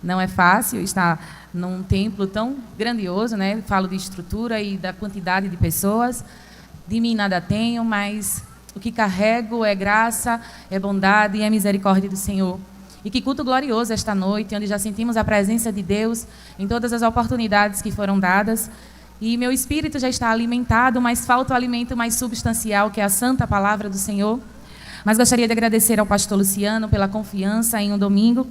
Não é fácil estar num templo tão grandioso, né? Falo de estrutura e da quantidade de pessoas. De mim nada tenho, mas o que carrego é graça, é bondade e é misericórdia do Senhor. E que culto glorioso esta noite, onde já sentimos a presença de Deus em todas as oportunidades que foram dadas. E meu espírito já está alimentado, mas falta o alimento mais substancial, que é a santa palavra do Senhor. Mas gostaria de agradecer ao pastor Luciano pela confiança em um domingo,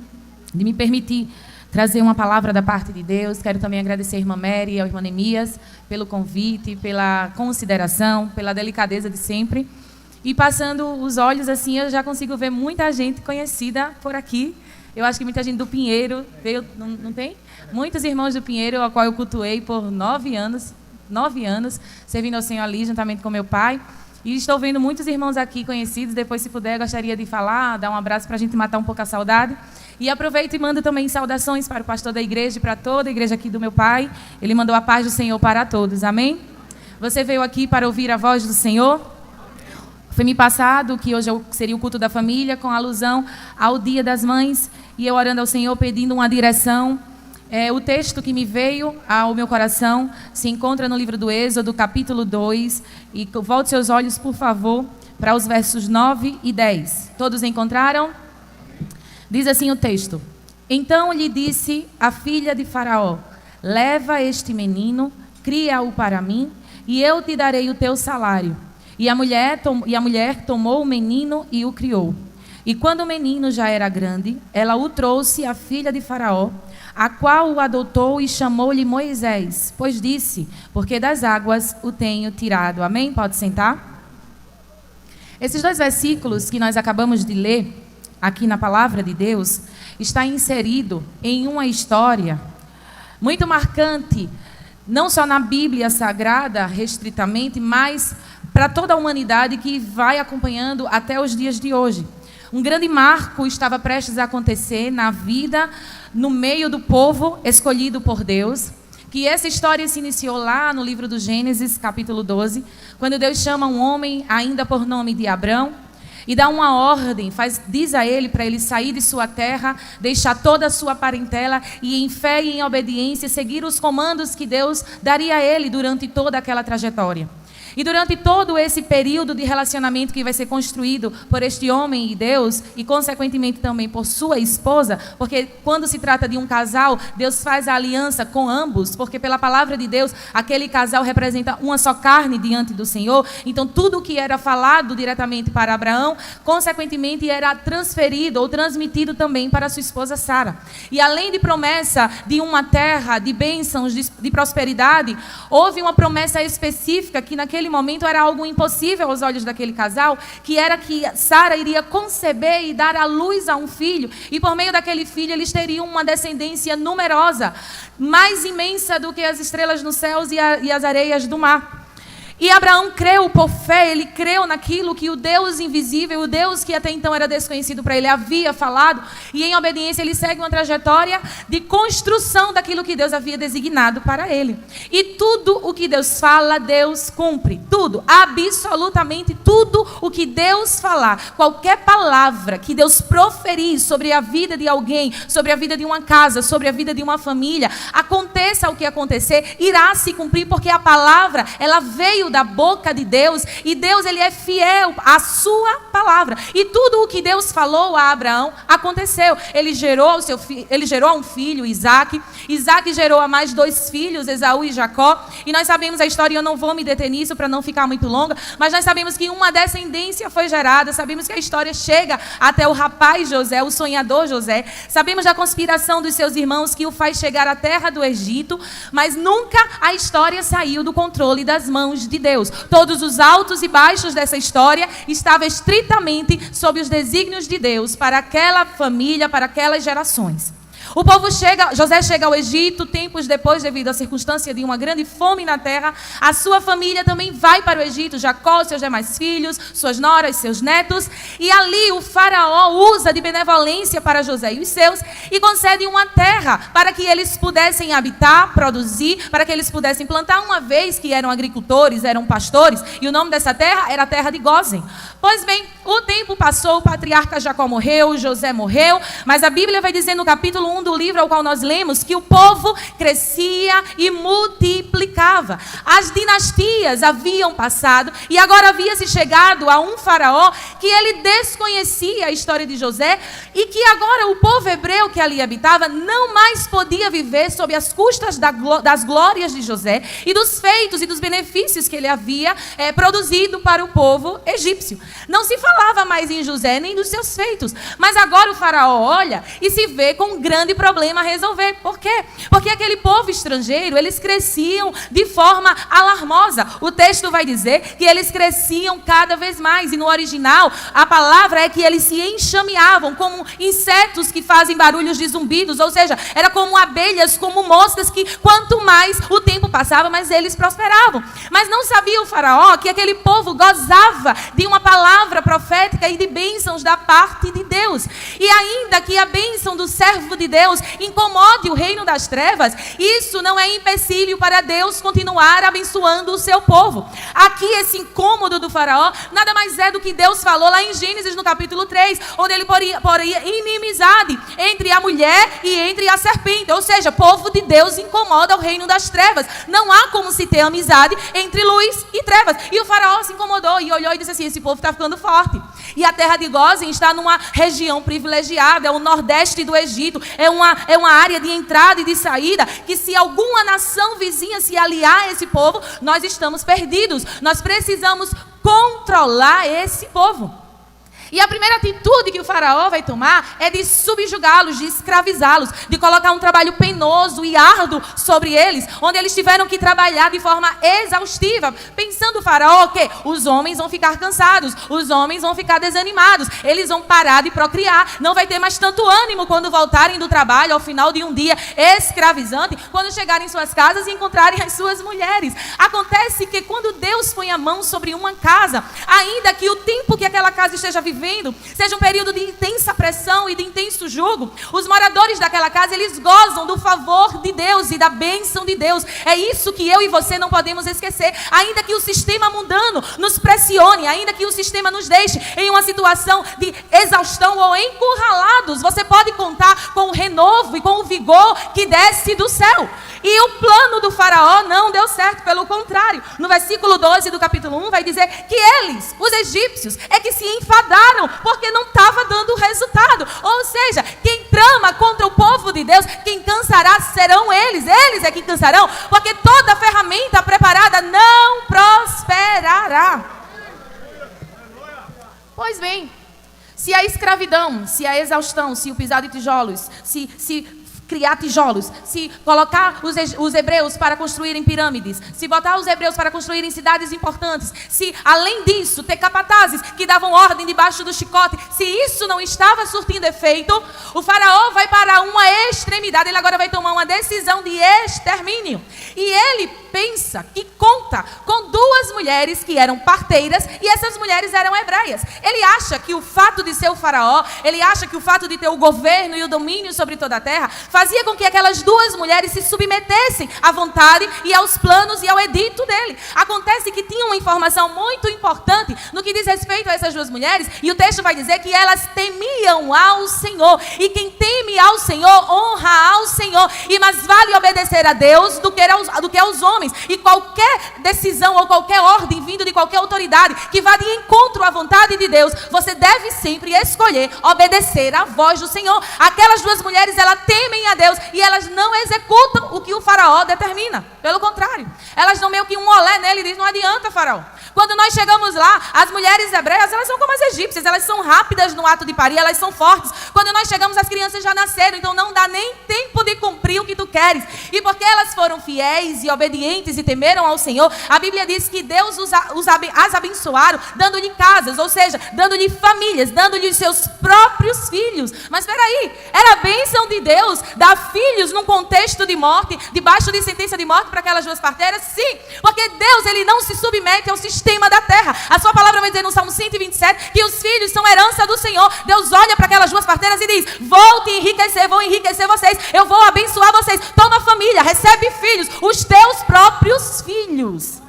de me permitir trazer uma palavra da parte de Deus. Quero também agradecer a irmã Mary e ao irmão Neemias pelo convite, pela consideração, pela delicadeza de sempre. E passando os olhos assim, eu já consigo ver muita gente conhecida por aqui. Eu acho que muita gente do Pinheiro veio, não tem? Muitos irmãos do Pinheiro, ao qual eu cultuei por 9 anos, servindo ao Senhor ali, juntamente com meu pai. E estou vendo muitos irmãos aqui conhecidos. Depois, se puder, gostaria de falar, dar um abraço para a gente matar um pouco a saudade. E aproveito e mando também saudações para o pastor da igreja e para toda a igreja aqui do meu pai. Ele mandou a paz do Senhor para todos. Amém? Você veio aqui para ouvir a voz do Senhor? Foi me passado que hoje seria o culto da família, com alusão ao Dia das Mães. E eu orando ao Senhor, pedindo uma direção. O texto que me veio ao meu coração se encontra no livro do Êxodo, capítulo 2. E volte seus olhos, por favor, para os versos 9 e 10. Todos encontraram? Diz assim o texto: Então lhe disse a filha de Faraó: Leva este menino, cria-o para mim, e eu te darei o teu salário. E a mulher tomou o menino e o criou. E quando o menino já era grande, ela o trouxe à filha de Faraó, a qual o adotou e chamou-lhe Moisés, pois disse: Porque das águas o tenho tirado. Amém? Pode sentar. Esses 2 versículos que nós acabamos de ler aqui na palavra de Deus está inserido em uma história muito marcante, não só na Bíblia Sagrada, restritamente, mas para toda a humanidade que vai acompanhando até os dias de hoje. Um grande marco estava prestes a acontecer na vida, no meio do povo escolhido por Deus, que essa história se iniciou lá no livro do Gênesis, capítulo 12, quando Deus chama um homem, ainda por nome de Abrão, e dá uma ordem, diz a ele para ele sair de sua terra, deixar toda a sua parentela e em fé e em obediência seguir os comandos que Deus daria a ele durante toda aquela trajetória. E durante todo esse período de relacionamento que vai ser construído por este homem e Deus, e consequentemente também por sua esposa, porque quando se trata de um casal, Deus faz a aliança com ambos, porque pela palavra de Deus, aquele casal representa uma só carne diante do Senhor. Então tudo o que era falado diretamente para Abraão, consequentemente era transferido ou transmitido também para sua esposa Sara. E além de promessa de uma terra, de bênçãos, de prosperidade, houve uma promessa específica que naquele momento era algo impossível aos olhos daquele casal, que era que Sara iria conceber e dar à luz a um filho, e por meio daquele filho eles teriam uma descendência numerosa, mais imensa do que as estrelas nos céus e as areias do mar. E Abraão creu por fé, ele creu naquilo que o Deus invisível, o Deus que até então era desconhecido para ele, havia falado, e em obediência ele segue uma trajetória de construção daquilo que Deus havia designado para ele. E tudo o que Deus fala, Deus cumpre. Tudo, absolutamente tudo o que Deus falar, qualquer palavra que Deus proferir sobre a vida de alguém, sobre a vida de uma casa, sobre a vida de uma família, aconteça o que acontecer, irá se cumprir, porque a palavra, ela veio da boca de Deus, e Deus, ele é fiel à sua palavra, e tudo o que Deus falou a Abraão aconteceu. Ele gerou a um filho, Isaac gerou a mais 2 filhos, Esaú e Jacó, e nós sabemos a história, e eu não vou me deter nisso para não ficar muito longa, mas nós sabemos que uma descendência foi gerada, sabemos que a história chega até o rapaz José, o sonhador José, sabemos da conspiração dos seus irmãos que o faz chegar à terra do Egito, mas nunca a história saiu do controle das mãos de Deus. Todos os altos e baixos dessa história estavam estritamente sob os desígnios de Deus para aquela família, para aquelas gerações. O povo José chega ao Egito, tempos depois, devido à circunstância de uma grande fome na terra. A sua família também vai para o Egito, Jacó, seus demais filhos, suas noras, seus netos. E ali o faraó usa de benevolência para José e os seus e concede uma terra para que eles pudessem habitar, produzir, para que eles pudessem plantar, uma vez que eram agricultores, eram pastores, e o nome dessa terra era a terra de Gósen. Pois bem, o tempo passou, o patriarca Jacó morreu, José morreu, mas a Bíblia vai dizer no capítulo 1 segundo livro ao qual nós lemos, que o povo crescia e multiplicava. As dinastias haviam passado e agora havia se chegado a um faraó que ele desconhecia a história de José e que agora o povo hebreu que ali habitava não mais podia viver sob as custas das glórias de José e dos feitos e dos benefícios que ele havia produzido para o povo egípcio. Não se falava mais em José nem dos seus feitos, mas agora o faraó olha e se vê com um grande problema a resolver. Por quê? Porque aquele povo estrangeiro, eles cresciam de forma alarmosa. O texto vai dizer que eles cresciam cada vez mais, e no original a palavra é que eles se enxameavam como insetos que fazem barulhos de zumbidos, ou seja, era como abelhas, como moscas, que quanto mais o tempo passava, mais eles prosperavam. Mas não sabia o faraó que aquele povo gozava de uma palavra profética e de bênçãos da parte de Deus. E ainda que a bênção do servo de Deus incomode o reino das trevas, isso não é empecilho para Deus continuar abençoando o seu povo. Aqui esse incômodo do faraó nada mais é do que Deus falou lá em Gênesis no capítulo 3, onde ele poria inimizade entre a mulher e entre a serpente. Ou seja, povo de Deus incomoda o reino das trevas. Não há como se ter amizade entre luz e trevas. E o faraó se incomodou e olhou e disse assim: esse povo está ficando forte. E a terra de Gósen está numa região privilegiada, é o nordeste do Egito, é uma área de entrada e de saída, que se alguma nação vizinha se aliar a esse povo, nós estamos perdidos. Nós precisamos controlar esse povo. E a primeira atitude que o faraó vai tomar é de subjugá-los, de escravizá-los, de colocar um trabalho penoso e árduo sobre eles, onde eles tiveram que trabalhar de forma exaustiva, pensando o faraó que os homens vão ficar cansados, os homens vão ficar desanimados, eles vão parar de procriar, não vai ter mais tanto ânimo quando voltarem do trabalho ao final de um dia escravizante, quando chegarem em suas casas e encontrarem as suas mulheres. Acontece que quando Deus põe a mão sobre uma casa, ainda que o tempo que aquela casa esteja vivendo seja um período de intensa pressão e de intenso jugo, os moradores daquela casa, eles gozam do favor de Deus e da bênção de Deus. É isso que eu e você não podemos esquecer. Ainda que o sistema mundano nos pressione, ainda que o sistema nos deixe em uma situação de exaustão ou encurralados, você pode contar com o renovo e com o vigor que desce do céu. E o plano do faraó não deu certo, pelo contrário. No versículo 12 do capítulo 1 vai dizer que eles, os egípcios, é que se enfadaram porque não estava dando resultado. Ou seja, quem trama contra o povo de Deus, quem cansará serão eles é que cansarão, porque toda ferramenta preparada não prosperará. Pois bem, se a escravidão, se a exaustão, se o pisar de tijolos, se criar tijolos, se colocar os hebreus para construírem pirâmides, se botar os hebreus para construírem cidades importantes, se além disso ter capatazes que davam ordem debaixo do chicote, se isso não estava surtindo efeito, o faraó vai para uma extremidade, ele agora vai tomar uma decisão de extermínio. E ele pensa que conta com duas mulheres que eram parteiras e essas mulheres eram hebreias. Ele acha que o fato de ser o faraó, ele acha que o fato de ter o governo e o domínio sobre toda a terra fazia com que aquelas duas mulheres se submetessem à vontade e aos planos e ao edito dele. Acontece que tinha uma informação muito importante no que diz respeito a essas duas mulheres, e o texto vai dizer que elas temiam ao Senhor, e quem teme ao Senhor honra ao Senhor, e mais vale obedecer a Deus do que aos homens. E qualquer decisão ou qualquer ordem vindo de qualquer autoridade que vá de encontro à vontade de Deus, você deve sempre escolher obedecer à voz do Senhor. Aquelas duas mulheres, elas temem a Deus e elas não executam o que o faraó determina. Pelo contrário, elas dão meio que um olé nele e dizem: não adianta, faraó. Quando nós chegamos lá, as mulheres hebreias, elas são como as egípcias, elas são rápidas no ato de parir, elas são fortes. Quando nós chegamos, as crianças já nasceram, então não dá nem tempo de cumprir o que tu queres. E porque elas foram fiéis e obedientes e temeram ao Senhor, a Bíblia diz que Deus as abençoaram, dando-lhe casas, ou seja, dando-lhe famílias, dando-lhe os seus próprios filhos. Mas espera aí, era a bênção de Deus dar filhos num contexto de morte, debaixo de sentença de morte para aquelas duas parteiras? Sim, porque Deus, ele não se submete ao sistema da terra. A sua palavra vai dizer no Salmo 127 que os filhos são herança do Senhor. Deus olha para aquelas duas parteiras e diz: volte enriquecer, vou enriquecer vocês, eu vou abençoar vocês, toma família, recebe filhos, os teus próprios filhos.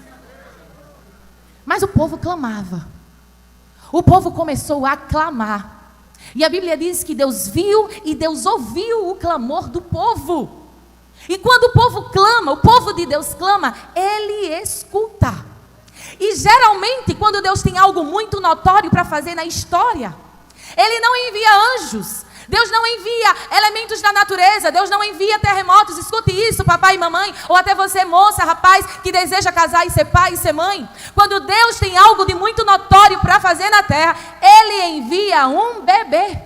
Mas o povo clamava, o povo começou a clamar. E a Bíblia diz que Deus viu e Deus ouviu o clamor do povo. E quando o povo clama, o povo de Deus clama, Ele escuta. E geralmente, quando Deus tem algo muito notório para fazer na história, Ele não envia anjos. Deus não envia elementos da natureza. Deus não envia terremotos. Escute isso, papai e mamãe. Ou até você, moça, rapaz, que deseja casar e ser pai e ser mãe. Quando Deus tem algo de muito notório para fazer na terra, Ele envia um bebê.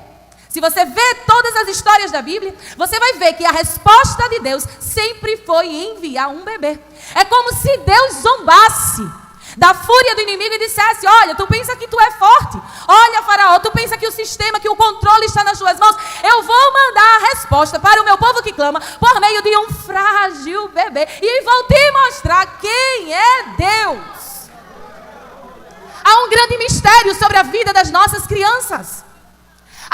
Se você vê todas as histórias da Bíblia, você vai ver que a resposta de Deus sempre foi enviar um bebê. É como se Deus zombasse da fúria do inimigo e dissesse: olha, tu pensa que tu é forte. Olha, Faraó, tu pensa que o sistema, que o controle está nas tuas mãos. Eu vou mandar a resposta para o meu povo que clama por meio de um frágil bebê. E vou te mostrar quem é Deus. Há um grande mistério sobre a vida das nossas crianças.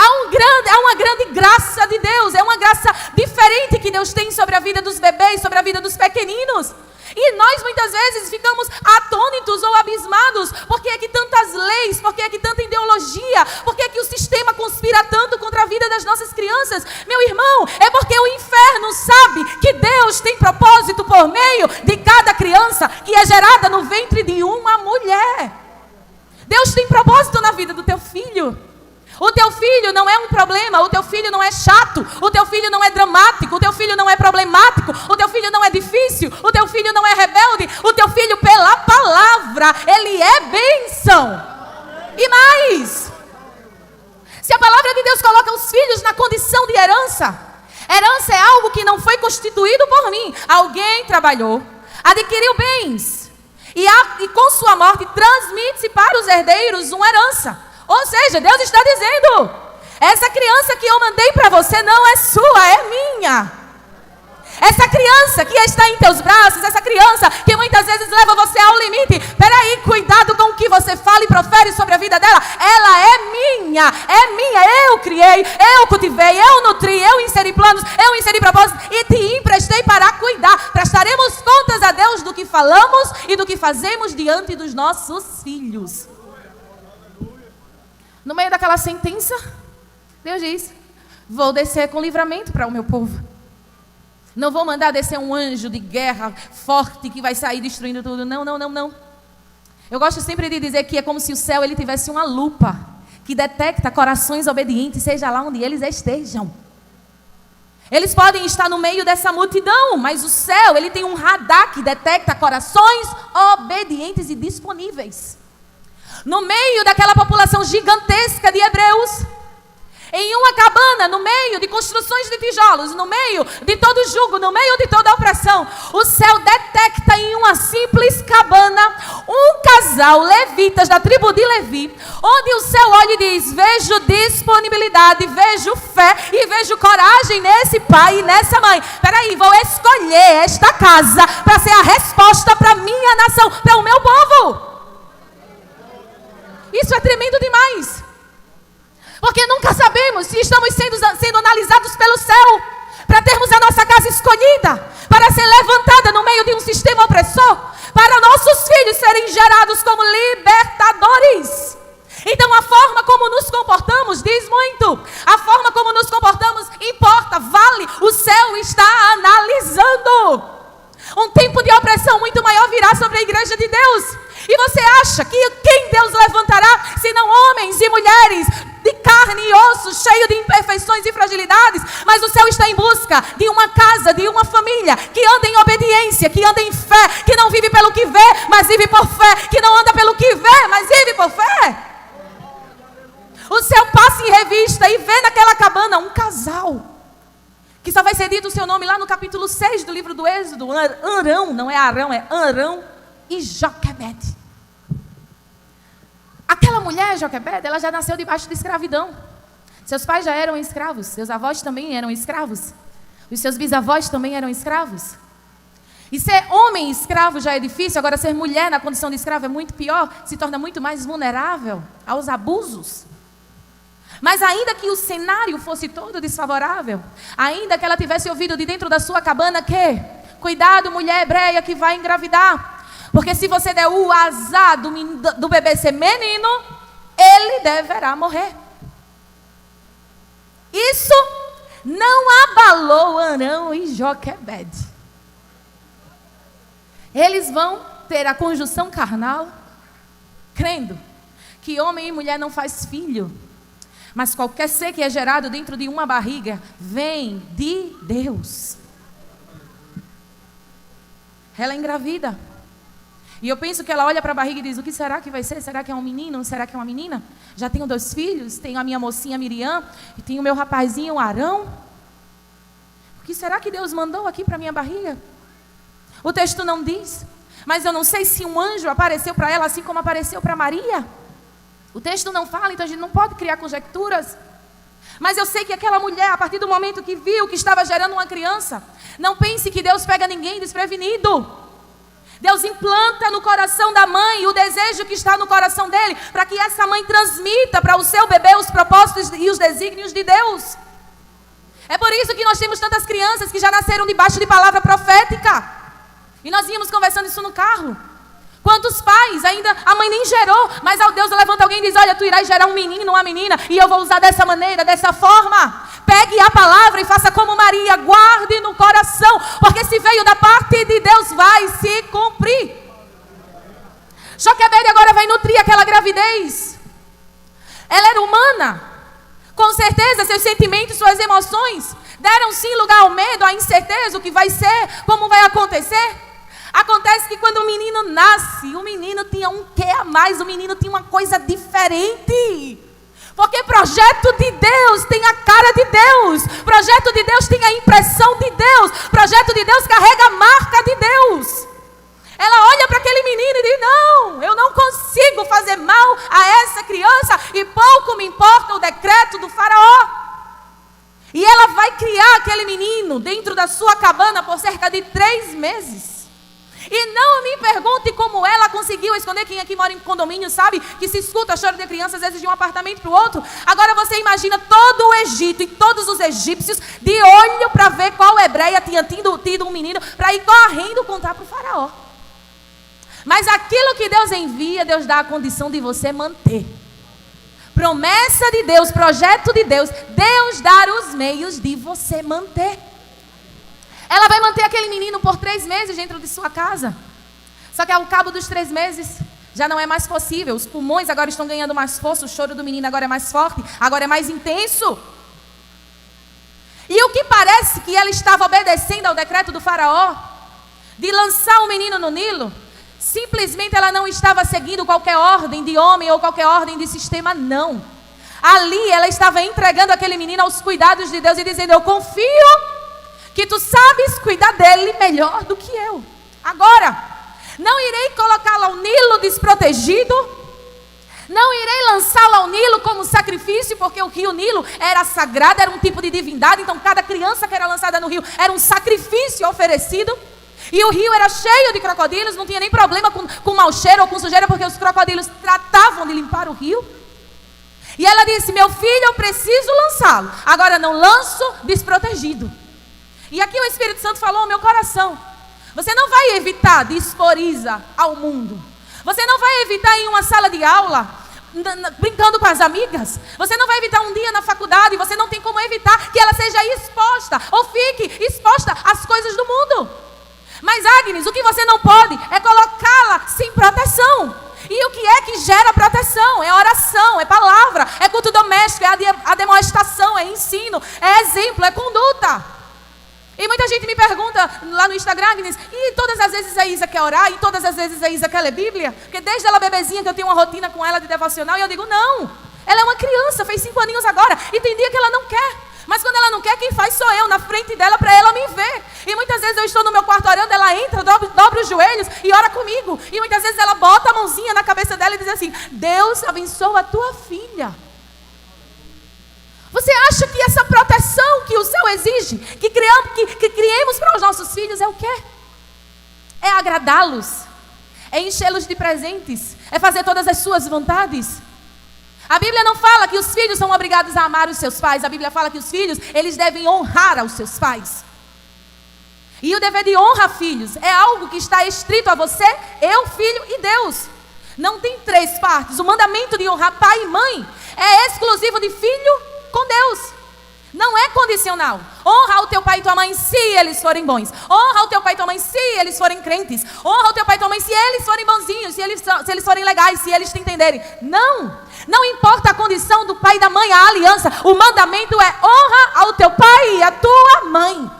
Há uma grande graça de Deus. É uma graça diferente que Deus tem sobre a vida dos bebês, sobre a vida dos pequeninos. E nós muitas vezes ficamos atônitos ou abismados. Por que é que tantas leis? Por que é que tanta ideologia? Por que é que o sistema conspira tanto contra a vida das nossas crianças? Meu irmão, é porque o inferno sabe que Deus tem propósito por meio de cada criança que é gerada no ventre de uma mulher. Deus tem propósito na vida do teu filho. O teu filho não é um problema, o teu filho não é chato, o teu filho não é dramático, o teu filho não é problemático, o teu filho não é difícil, o teu filho não é rebelde, o teu filho, pela palavra, ele é bênção. E mais, se a palavra de Deus coloca os filhos na condição de herança, herança é algo que não foi constituído por mim. Alguém trabalhou, adquiriu bens, e com sua morte transmite-se para os herdeiros uma herança. Ou seja, Deus está dizendo: essa criança que eu mandei para você não é sua, é minha. Essa criança que está em teus braços, essa criança que muitas vezes leva você ao limite. Peraí, cuidado com o que você fala e profere sobre a vida dela. Ela é minha, eu criei, eu cultivei, eu nutri, eu inseri planos, eu inseri propósitos e te emprestei para cuidar. Prestaremos contas a Deus do que falamos e do que fazemos diante dos nossos filhos. No meio daquela sentença, Deus diz: vou descer com livramento para o meu povo. Não vou mandar descer um anjo de guerra forte que vai sair destruindo tudo. Não. Eu gosto sempre de dizer que é como se o céu ele tivesse uma lupa que detecta corações obedientes, seja lá onde eles estejam. Eles podem estar no meio dessa multidão, mas o céu ele tem um radar que detecta corações obedientes e disponíveis. No meio daquela população gigantesca de hebreus, em uma cabana, no meio de construções de tijolos, no meio de todo jugo, no meio de toda opressão, o céu detecta em uma simples cabana um casal, levitas da tribo de Levi, onde o céu olha e diz: vejo disponibilidade, vejo fé e vejo coragem nesse pai e nessa mãe. Peraí, vou escolher esta casa para ser a resposta para a minha nação, para o meu povo. Isso é tremendo demais. Porque nunca sabemos se estamos sendo analisados pelo céu para termos a nossa casa escolhida, para ser levantada no meio de um sistema opressor, para nossos filhos serem gerados como libertadores. Então a forma como nos comportamos diz muito. A forma como nos comportamos importa, vale. O céu está analisando. Um tempo de opressão muito maior virá sobre a igreja de Deus. E você acha que quem Deus levantará, senão homens e mulheres de carne e osso, cheio de imperfeições e fragilidades? Mas o céu está em busca de uma casa, de uma família que anda em obediência, que anda em fé, que não vive pelo que vê, mas vive por fé, que não anda pelo que vê, mas vive por fé. O céu passa em revista e vê naquela cabana um casal, que só vai ser dito o seu nome lá no capítulo 6 do livro do Êxodo. Arão, não é Arão, é Arão e Joquebede. Aquela mulher, Joquebede, ela já nasceu debaixo de escravidão. Seus pais já eram escravos, seus avós também eram escravos, os seus bisavós também eram escravos. E ser homem escravo já é difícil, agora ser mulher na condição de escravo é muito pior, se torna muito mais vulnerável aos abusos. Mas ainda que o cenário fosse todo desfavorável, ainda que ela tivesse ouvido de dentro da sua cabana que: cuidado, mulher hebreia que vai engravidar, porque se você der o azar do bebê ser menino, ele deverá morrer. Isso não abalou Arão e Joquebede. Eles vão ter a conjunção carnal, crendo que homem e mulher não faz filho, mas qualquer ser que é gerado dentro de uma barriga vem de Deus. Ela engravida. E eu penso que ela olha para a barriga e diz: o que será que vai ser? Será que é um menino? Será que é uma menina? Já tenho 2 filhos, tenho a minha mocinha Miriam e tenho o meu rapazinho Arão. O que será que Deus mandou aqui para a minha barriga? O texto não diz, mas eu não sei se um anjo apareceu para ela assim como apareceu para Maria. O texto não fala, então a gente não pode criar conjecturas. Mas eu sei que aquela mulher, a partir do momento que viu que estava gerando uma criança, não pense que Deus pega ninguém desprevenido. Deus implanta no coração da mãe o desejo que está no coração dele, para que essa mãe transmita para o seu bebê os propósitos e os desígnios de Deus. É por isso que nós temos tantas crianças que já nasceram debaixo de palavra profética. E nós íamos conversando isso no carro. Quantos pais, ainda a mãe nem gerou, mas ao Deus levanta alguém e diz: olha, tu irás gerar um menino, uma menina, e eu vou usar dessa maneira, dessa forma. Pegue a palavra e faça como Maria, guarde no coração, porque se veio da parte de Deus, vai se cumprir. Joquebede agora vai nutrir aquela gravidez. Ela era humana, com certeza seus sentimentos, suas emoções deram sim lugar ao medo, à incerteza, o que vai ser, como vai acontecer. Acontece que quando o menino nasce, o menino tinha um quê a mais, o menino tinha uma coisa diferente. Porque projeto de Deus tem a cara de Deus, projeto de Deus tem a impressão de Deus, projeto de Deus carrega a marca de Deus. Ela olha para aquele menino e diz: não, eu não consigo fazer mal a essa criança e pouco me importa o decreto do faraó. E ela vai criar aquele menino dentro da sua cabana por cerca de 3 meses. E não me pergunte como ela conseguiu esconder. Quem aqui mora em condomínio sabe que se escuta choro de criança às vezes de um apartamento para o outro. Agora você imagina todo o Egito e todos os egípcios de olho para ver qual hebreia tinha tido um menino, para ir correndo contar para o faraó. Mas aquilo que Deus envia, Deus dá a condição de você manter. Promessa de Deus, projeto de Deus, Deus dá os meios de você manter. Ela vai manter aquele menino por 3 meses dentro de sua casa. Só que ao cabo dos 3 meses, já não é mais possível. Os pulmões agora estão ganhando mais força. O choro do menino agora é mais forte. Agora é mais intenso. E o que parece que ela estava obedecendo ao decreto do faraó, de lançar o menino no Nilo, simplesmente ela não estava seguindo qualquer ordem de homem ou qualquer ordem de sistema, não. Ali ela estava entregando aquele menino aos cuidados de Deus e dizendo: eu confio que tu sabes cuidar dele melhor do que eu. Agora, não irei colocá-lo ao Nilo desprotegido, não irei lançá-lo ao Nilo como sacrifício, porque o rio Nilo era sagrado, era um tipo de divindade, então cada criança que era lançada no rio era um sacrifício oferecido. E o rio era cheio de crocodilos, não tinha nem problema com mau cheiro ou com sujeira, porque os crocodilos tratavam de limpar o rio. E ela disse: meu filho, eu preciso lançá-lo, agora não lanço desprotegido. E aqui o Espírito Santo falou ao meu coração: você não vai evitar de expor Isa ao mundo. Você não vai evitar em uma sala de aula, brincando com as amigas. Você não vai evitar um dia na faculdade. Você não tem como evitar que ela seja exposta ou fique exposta às coisas do mundo. Mas Agnes, o que você não pode é colocá-la sem proteção. E o que é que gera proteção? É oração, é palavra, é culto doméstico, é a demonstração, é ensino, é exemplo, é conduta. E muita gente me pergunta lá no Instagram: Agnes, e todas as vezes a Isa quer orar? E todas as vezes a Isa quer ler Bíblia? Porque desde ela bebezinha que eu tenho uma rotina com ela de devocional. E eu digo: não, ela é uma criança, fez 5 aninhos agora. E tem dia que ela não quer. Mas quando ela não quer, quem faz sou eu, na frente dela, para ela me ver. E muitas vezes eu estou no meu quarto orando, ela entra, dobra os joelhos e ora comigo. E muitas vezes ela bota a mãozinha na cabeça dela e diz assim: Deus abençoa a tua filha. Você acha que essa proteção que o céu exige, que criemos para os nossos filhos, é o quê? É agradá-los, é enchê-los de presentes, é fazer todas as suas vontades. A Bíblia não fala que os filhos são obrigados a amar os seus pais. A Bíblia fala que os filhos, eles devem honrar aos seus pais. E o dever de honra, filhos, é algo que está escrito a você, eu, filho e Deus. Não tem 3 partes. O mandamento de honrar pai e mãe é exclusivo de filho com Deus. Não é condicional. Honra o teu pai e tua mãe se eles forem bons. Honra o teu pai e tua mãe se eles forem crentes. Honra o teu pai e tua mãe se eles forem bonzinhos, se eles forem legais, se eles te entenderem. Não importa a condição do pai e da mãe, a aliança. O mandamento é honra ao teu pai e à tua mãe.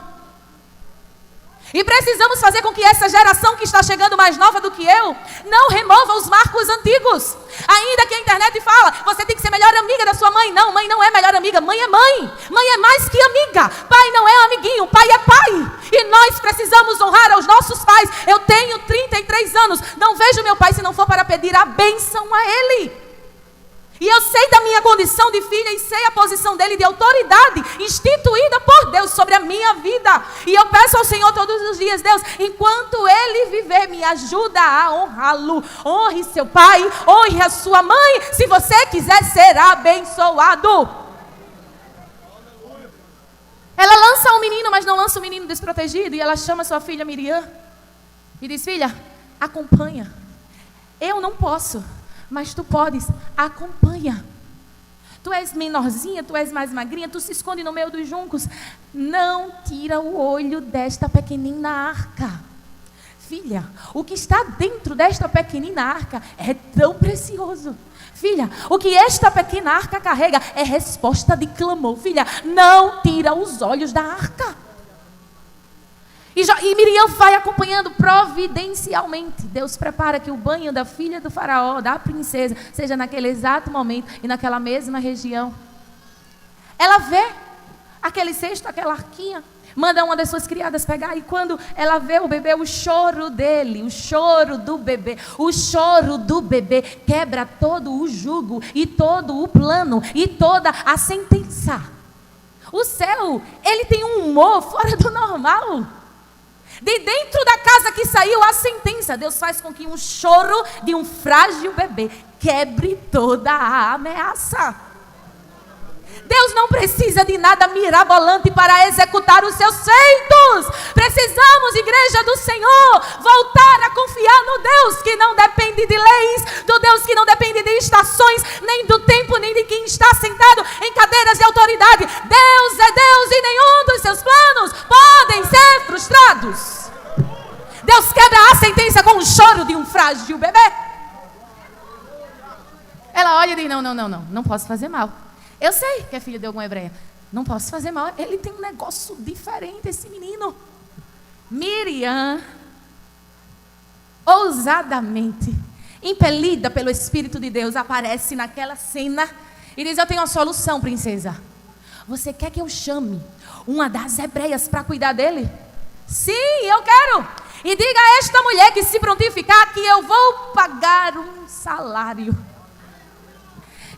E precisamos fazer com que essa geração que está chegando mais nova do que eu não remova os marcos antigos. Ainda que a internet fala, você tem que ser melhor amiga da sua mãe. Não, mãe não é melhor amiga, mãe é mãe. Mãe é mais que amiga. Pai não é amiguinho, pai é pai. E nós precisamos honrar aos nossos pais. Eu tenho 33 anos, não vejo meu pai se não for para pedir a bênção a ele. E eu sei da minha condição de filha e sei a posição dele de autoridade instituída por Deus sobre a minha vida. E eu peço ao Senhor todos os dias, Deus, enquanto ele viver, me ajuda a honrá-lo. Honre seu pai, honre a sua mãe, se você quiser ser abençoado. Ela lança um menino, mas não lança um menino desprotegido. E ela chama sua filha Miriam e diz, filha, acompanha. Eu não posso, mas tu podes, acompanha. Tu és menorzinha, tu és mais magrinha, tu se esconde no meio dos juncos. Não tira o olho desta pequenina arca. Filha, o que está dentro desta pequenina arca é tão precioso. Filha, o que esta pequena arca carrega é resposta de clamor. Filha, não tira os olhos da arca. E Miriam vai acompanhando providencialmente. Deus prepara que o banho da filha do faraó, da princesa, seja naquele exato momento e naquela mesma região. Ela vê aquele cesto, aquela arquinha, manda uma das suas criadas pegar. E quando ela vê o bebê, o choro dele, o choro do bebê quebra todo o jugo e todo o plano e toda a sentença. O céu, ele tem um humor fora do normal. De dentro da casa que saiu a sentença, Deus faz com que um choro de um frágil bebê quebre toda a ameaça. Deus não precisa de nada mirabolante para executar os seus feitos. Precisamos, igreja do Senhor, voltar a confiar no Deus que não depende de leis, do Deus que não depende de estações, nem do tempo, nem de quem está sentado em cadeiras de autoridade. Deus é Deus e nenhum dos seus planos podem ser frustrados. Deus quebra a sentença com o choro de um frágil bebê. Ela olha e diz, não posso fazer mal. Eu sei que é filha de alguma hebreia. Não posso fazer mal. Ele tem um negócio diferente, esse menino. Miriam, ousadamente, impelida pelo Espírito de Deus, aparece naquela cena e diz, eu tenho uma solução, princesa. Você quer que eu chame uma das hebreias para cuidar dele? Sim, eu quero. E diga a esta mulher que se prontificar que eu vou pagar um salário.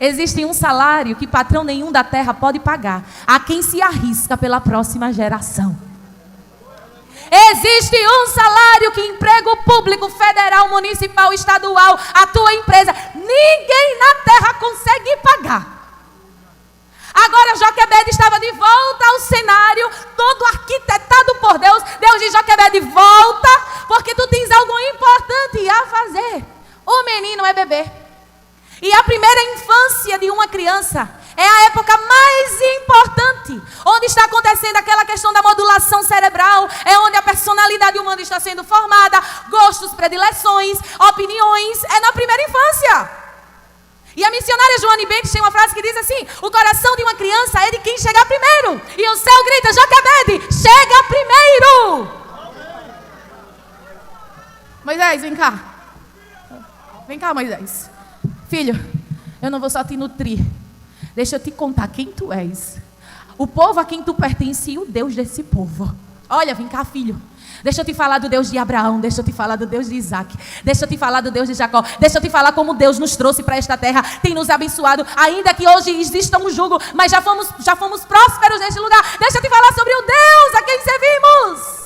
Existe um salário que patrão nenhum da terra pode pagar a quem se arrisca pela próxima geração. Existe um salário que emprego público, federal, municipal, estadual, a tua empresa, ninguém na terra consegue pagar. Agora Joquebede estava de volta ao cenário, todo arquitetado por Deus. Deus diz, Joquebede, volta, porque tu tens algo importante a fazer. O menino é bebê. E a primeira infância de uma criança é a época mais importante, onde está acontecendo aquela questão da modulação cerebral, é onde a personalidade humana está sendo formada, gostos, predileções, opiniões, é na primeira infância. E a missionária Joane Bentes tem uma frase que diz assim, o coração de uma criança é de quem chegar primeiro. E o céu grita, Joquebede, chega primeiro. Moisés, vem cá. Vem cá, Moisés. Filho, eu não vou só te nutrir. Deixa eu te contar quem tu és. O povo a quem tu pertence e o Deus desse povo. Olha, vem cá, filho. Deixa eu te falar do Deus de Abraão. Deixa eu te falar do Deus de Isaac. Deixa eu te falar do Deus de Jacó. Deixa eu te falar como Deus nos trouxe para esta terra. Tem nos abençoado. Ainda que hoje exista um jugo, mas já fomos prósperos neste lugar. Deixa eu te falar sobre o Deus a quem servimos.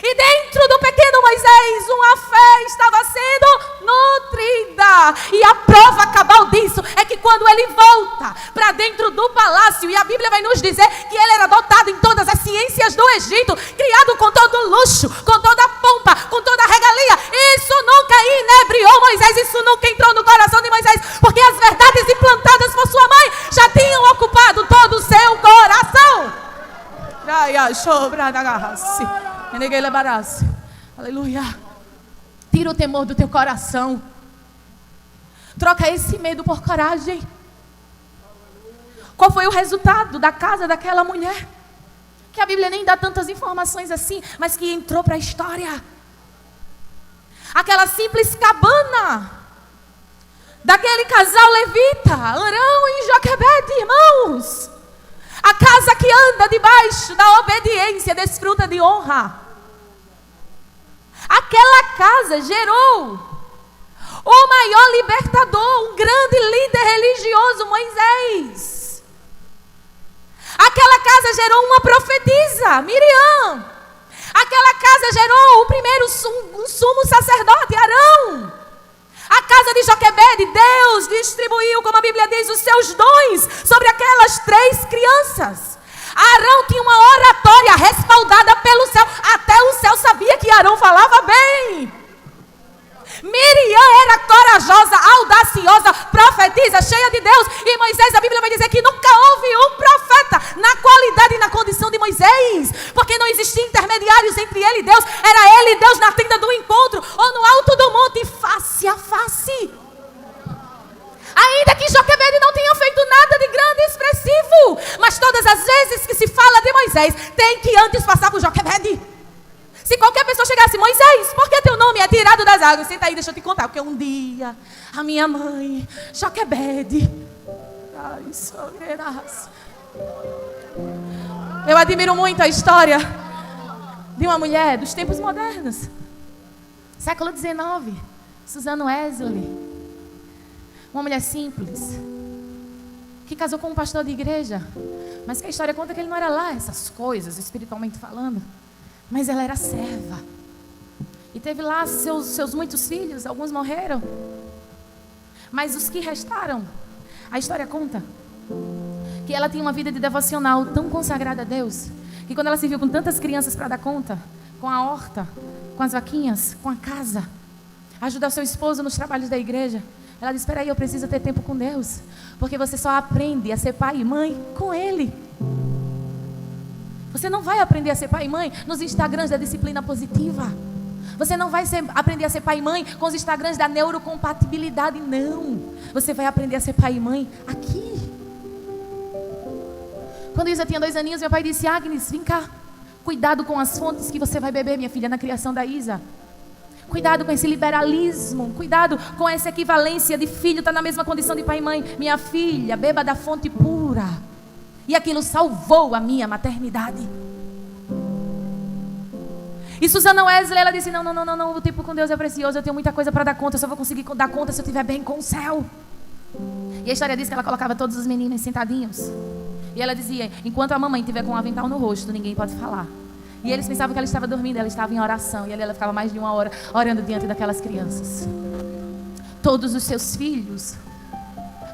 E dentro do pequeno Moisés, uma fé estava sendo nutrida. E a prova cabal disso é que quando ele volta para dentro do palácio, e a Bíblia vai nos dizer que ele era dotado em todas as ciências do Egito, criado com todo luxo, com toda a pompa, com toda a regalia. Isso nunca inebriou Moisés, isso nunca entrou no coração de Moisés, porque as verdades implantadas por sua mãe já tinham ocupado todo o seu coração. Aleluia. Tira o temor do teu coração. Troca esse medo por coragem. Qual foi o resultado da casa daquela mulher? Que a Bíblia nem dá tantas informações assim, mas que entrou para a história. Aquela simples cabana daquele casal levita, Arão e Joquebede, irmãos. A casa que anda debaixo da obediência desfruta de honra. Aquela casa gerou o maior libertador, um grande líder religioso, Moisés. Aquela casa gerou uma profetisa, Miriam. Aquela casa gerou o primeiro sumo sacerdote, Arão. A casa de Joquebede, Deus distribuiu, como a Bíblia diz, os seus dons sobre aquelas 3 crianças. Arão tinha uma oratória respaldada pelo céu. Até o céu sabia que Arão falava bem. Miriam era corajosa, audaciosa, profetisa, cheia de Deus. E Moisés, a Bíblia vai dizer que nunca houve um profeta na qualidade e na condição de Moisés. Porque não existiam intermediários entre ele e Deus. Era ele e Deus na tenda do encontro, ou no alto do monte, face a face. Ainda que Joquebede não tenha feito nada de grande e expressivo, mas todas as vezes que se fala de Moisés, tem que antes passar por Joquebede. Se qualquer pessoa chegasse, Moisés, por que teu nome é tirado das águas? Senta aí, deixa eu te contar. Porque um dia, a minha mãe, Joquebede, eu admiro muito a história de uma mulher dos tempos modernos. Século XIX, Susan Wesley. Uma mulher simples, que casou com um pastor de igreja, mas que a história conta que ele não era lá essas coisas, espiritualmente falando. Mas ela era serva. E teve lá seus muitos filhos, alguns morreram. Mas os que restaram, a história conta que ela tinha uma vida de devocional tão consagrada a Deus, que quando ela se viu com tantas crianças para dar conta, com a horta, com as vaquinhas, com a casa, ajudar o seu esposo nos trabalhos da igreja, ela disse, espera aí, eu preciso ter tempo com Deus, porque você só aprende a ser pai e mãe com Ele. Você não vai aprender a ser pai e mãe nos Instagrams da disciplina positiva. Você não vai aprender a ser pai e mãe com os Instagrams da neurocompatibilidade, não. Você vai aprender a ser pai e mãe aqui. Quando Isa tinha 2 aninhos, meu pai disse, Agnes, vem cá. Cuidado com as fontes que você vai beber, minha filha, na criação da Isa. Cuidado com esse liberalismo. Cuidado com essa equivalência de filho, está na mesma condição de pai e mãe. Minha filha, beba da fonte pura. E aquilo salvou a minha maternidade. E Susana Wesley, ela disse, não, o tempo com Deus é precioso, eu tenho muita coisa para dar conta, eu só vou conseguir dar conta se eu estiver bem com o céu. E a história diz que ela colocava todos os meninos sentadinhos. E ela dizia, enquanto a mamãe estiver com um avental no rosto, ninguém pode falar. E eles pensavam que ela estava dormindo, ela estava em oração. E ali ela ficava mais de 1 hora orando diante daquelas crianças. Todos os seus filhos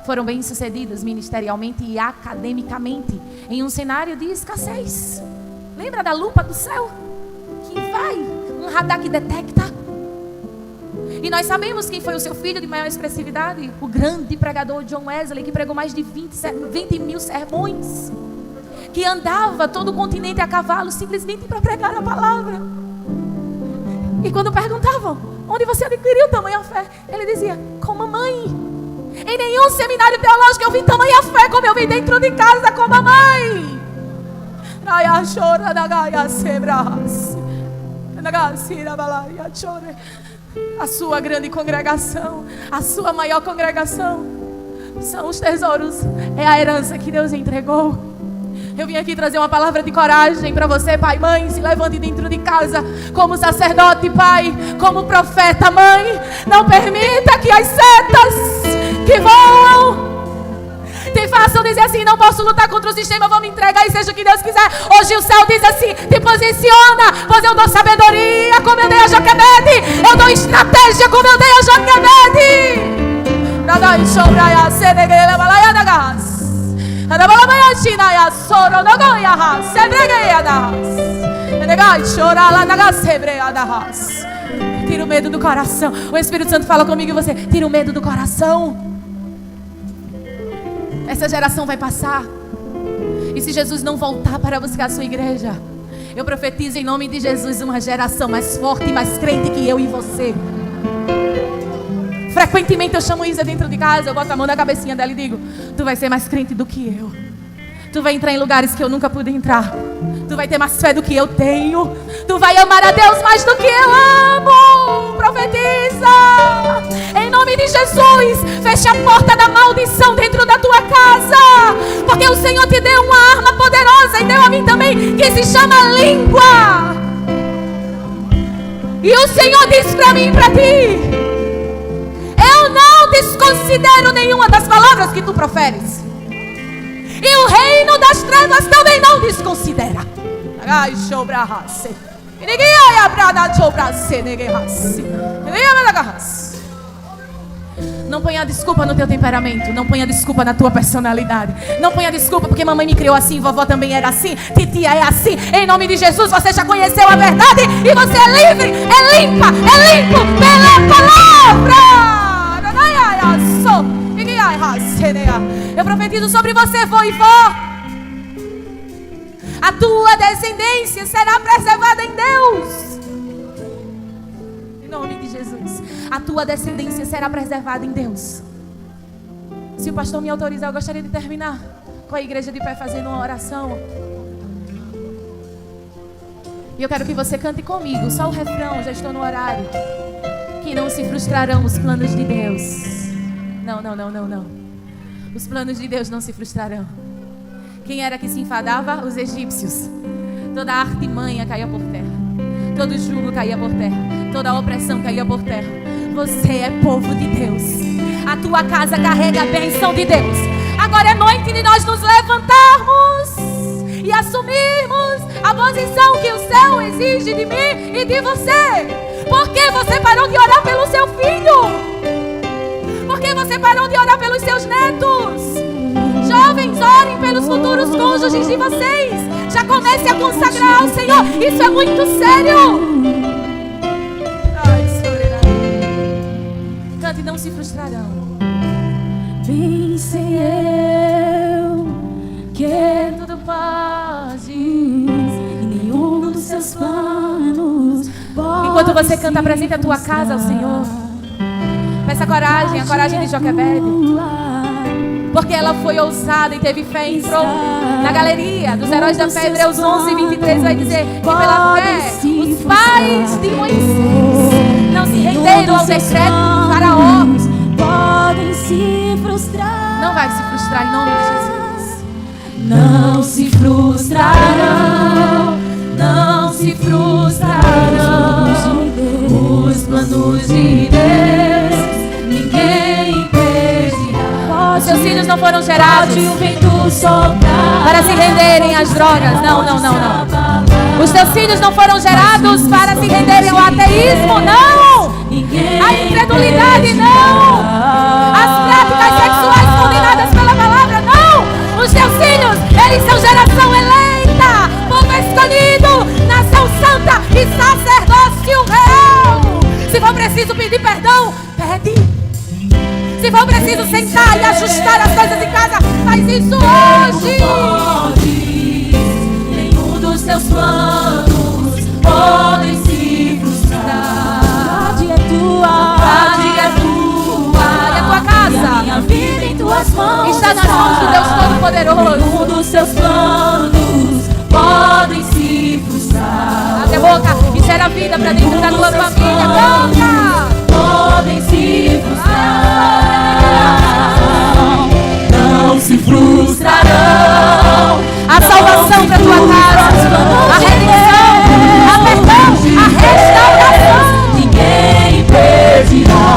foram bem-sucedidos ministerialmente e academicamente em um cenário de escassez. Lembra da lupa do céu? Que vai, um radar que detecta. E nós sabemos quem foi o seu filho de maior expressividade. O grande pregador John Wesley, que pregou mais de 20 mil sermões. Que andava todo o continente a cavalo simplesmente para pregar a palavra. E quando perguntavam, onde você adquiriu tamanha fé? Ele dizia, com mamãe. Em nenhum seminário teológico eu vi tamanha fé como eu vi dentro de casa com mamãe. A sua grande congregação, a sua maior congregação, são os tesouros, é a herança que Deus entregou. Eu vim aqui trazer uma palavra de coragem para você, pai, mãe. Se levante dentro de casa como sacerdote, pai, como profeta, mãe. Não permita que as setas que voam te façam dizer assim, não posso lutar contra o sistema, vou me entregar e seja o que Deus quiser. Hoje o céu diz assim, te posiciona, pois eu dou sabedoria como eu dei a Joquebede. Eu dou estratégia como eu dei a Joquebede. Tira o medo do coração. O Espírito Santo fala comigo e você tira o medo do coração. Essa geração vai passar. E se Jesus não voltar para buscar a sua igreja, Eu profetizo em nome de Jesus uma geração mais forte e mais crente que eu e você. Frequentemente eu chamo Isa dentro de casa, eu boto a mão na cabecinha dela e digo: tu vai ser mais crente do que eu. Tu vai entrar em lugares que eu nunca pude entrar. Tu vai ter mais fé do que eu tenho. Tu vai amar a Deus mais do que eu amo. Profetiza em nome de Jesus. Feche a porta da maldição dentro da tua casa, porque o Senhor te deu uma arma poderosa e deu a mim também, que se chama língua. E o Senhor diz para mim e para ti: eu não desconsidero nenhuma das palavras que tu proferes. E o reino das trevas também não desconsidera. Não ponha desculpa no teu temperamento. Não ponha desculpa na tua personalidade. Não ponha desculpa porque mamãe me criou assim, vovó também era assim, titia é assim. Em nome de Jesus, você já conheceu a verdade e você é livre, é limpa, é limpo pela palavra. Eu profetizo sobre você, vô e vó. A tua descendência será preservada em Deus. Em nome de Jesus. A tua descendência será preservada em Deus. Se o pastor me autorizar, eu gostaria de terminar com a igreja de pé fazendo uma oração. E eu quero que você cante comigo, só o refrão, já estou no horário. Que não se frustrarão os planos de Deus. Não. Os planos de Deus não se frustrarão. Quem era que se enfadava? Os egípcios. Toda a artimanha caía por terra. Todo jugo caía por terra. Toda a opressão caía por terra. Você é povo de Deus. A tua casa carrega a bênção de Deus. Agora é noite de nós nos levantarmos e assumirmos a posição que o céu exige de mim e de você. Por que você parou de orar pelo seu filho? Por que você parou de orar pelos seus netos? Jovens, orem pelos futuros cônjuges de vocês. Já comece a consagrar ao Senhor. Isso é muito sério. Cante, não se frustrarão. Vence eu, que tudo podes, e nenhum dos seus planos pode. Enquanto você canta, apresenta a tua casa ao Senhor. Peça coragem, a coragem de Joquebede. Porque ela foi ousada e teve fé e entrou na galeria dos heróis da fé. Hebreus 11:23 vai dizer que pela fé os pais de Moisés não se renderam ao decreto do faraó. Podem se frustrar. Não vai se frustrar em nome de Jesus. Não se frustrarão. Não se frustrarão os planos de Deus. Ninguém impedirá. Os seus filhos não foram gerados para se renderem às drogas. Não. Os teus filhos não foram gerados para se renderem ao ateísmo. Não. A incredulidade. Não. As práticas sexuais condenadas pela palavra. Não. Os teus filhos, eles são geração eleita, povo escolhido, nação santa e sacerdócio real. Se for preciso pedir perdão, pede. Se for preciso sentar e ajustar as coisas em casa, faz isso hoje. Nenhum dos teus planos podem se frustrar. Verdade é tua. E a tua casa? E a minha vida em tuas mãos está nas mãos do Deus Todo-Poderoso. Nenhum dos teus planos podem se frustrar. Abre a boca e gera vida para dentro da tua família. Canta! Podem se frustrar. Não se frustrarão. A salvação para tua casa, a redenção, a perdão, a restauração. Ninguém impedirá.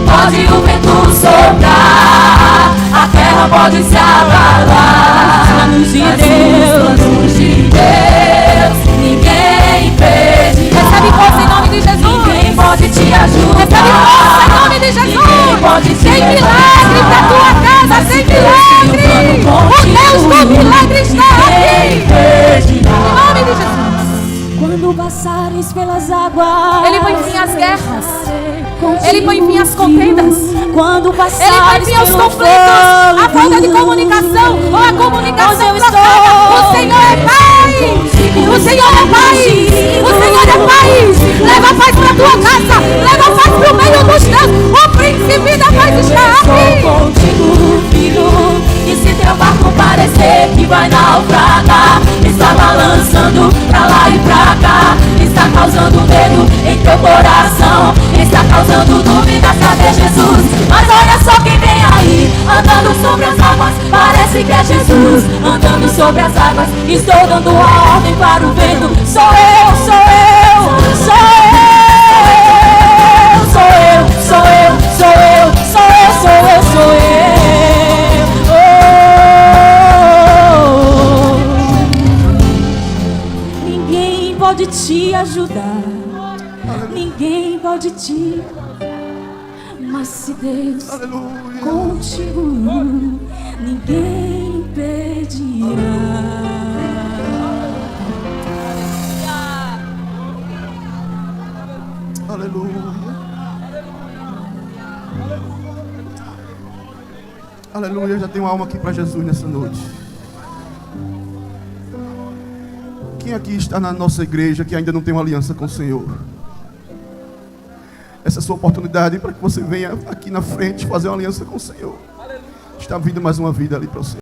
Pode o vento soprar, a terra pode se abalar. Planos de Deus, ninguém impedirá. Recebe força em nome de Jesus. Ninguém pode te ajudar. Recebe força em nome de Jesus. Tem milagre pra tua casa, tem milagre. O Deus do milagre está aqui. Em nome de Jesus. Quando passares pelas águas, Ele põe fim às guerras. Ele põe fim às contendas. Quando passares, Ele põe fim aos conflitos. A falta de comunicação ou a comunicação profética. O Senhor é Pai. O Senhor é paz. O Senhor é paz. Leva paz para tua casa. Leva paz para o meio dos teus. O príncipe da paz está aqui. Estou contigo, filho. E se teu barco parecer que vai naufragar, está balançando pra lá e pra cá, está causando medo em teu coração, está causando dúvidas, cadê Jesus? Mas olha só quem vem aí, andando sobre as águas, parece que é Jesus. Andando sobre as águas, estou dando a ordem para o vento. Sou eu, sou eu, sou eu, sou eu, sou eu, sou eu, sou eu, sou eu, sou eu. Ninguém pode te ajudar, ninguém pode te, mas se Deus contigo, ninguém impedirá. Aleluia. Aleluia. Já tem uma alma aqui para Jesus nessa noite. Quem aqui está na nossa igreja que ainda não tem uma aliança com o Senhor? Essa é a sua oportunidade para que você venha aqui na frente fazer uma aliança com o Senhor. Está vindo mais uma vida ali para o Senhor.